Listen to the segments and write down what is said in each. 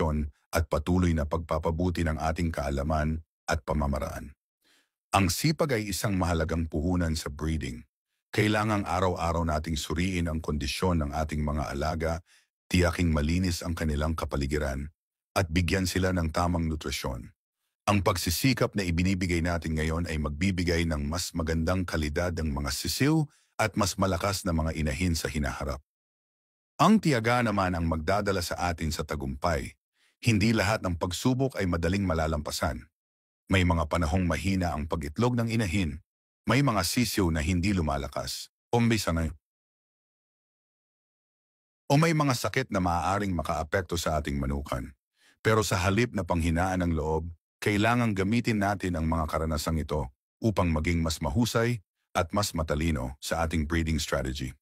dedikasyon at patuloy na pagpapabuti ng ating kaalaman at pamamaraan. Ang sipag ay isang mahalagang puhunan sa breeding. Kailangang araw-araw nating suriin ang kondisyon ng ating mga alaga, tiyaking malinis ang kanilang kapaligiran, at bigyan sila ng tamang nutrisyon. Ang pagsisikap na ibinibigay natin ngayon ay magbibigay ng mas magandang kalidad ng mga sisiw at mas malakas na mga inahin sa hinaharap. Ang tiyaga naman ang magdadala sa atin sa tagumpay. Hindi lahat ng pagsubok ay madaling malalampasan. May mga panahong mahina ang pag-itlog ng inahin. May mga sisiw na hindi lumalakas. O may mga sakit na maaaring makaapekto sa ating manukan. Pero sa halip na panghinaan ng loob, kailangang gamitin natin ang mga karanasang ito upang maging mas mahusay at mas matalino sa ating breeding strategy.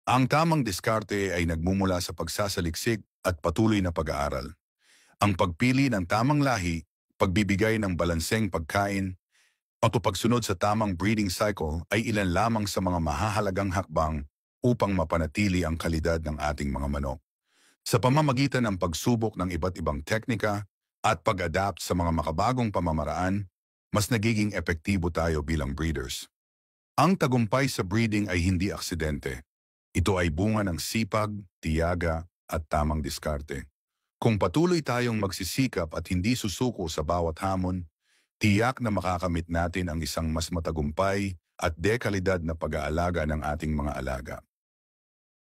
Ang tamang diskarte ay nagmumula sa pagsasaliksik at patuloy na pag-aaral. Ang pagpili ng tamang lahi, pagbibigay ng balanseng pagkain, at pagsunod sa tamang breeding cycle ay ilan lamang sa mga mahahalagang hakbang upang mapanatili ang kalidad ng ating mga manok. Sa pamamagitan ng pagsubok ng iba't ibang teknika at pag-adapt sa mga makabagong pamamaraan, mas nagiging epektibo tayo bilang breeders. Ang tagumpay sa breeding ay hindi aksidente. Ito ay bunga ng sipag, tiyaga at tamang diskarte. Kung patuloy tayong magsisikap at hindi susuko sa bawat hamon, tiyak na makakamit natin ang isang mas matagumpay at dekalidad na pag-aalaga ng ating mga alaga.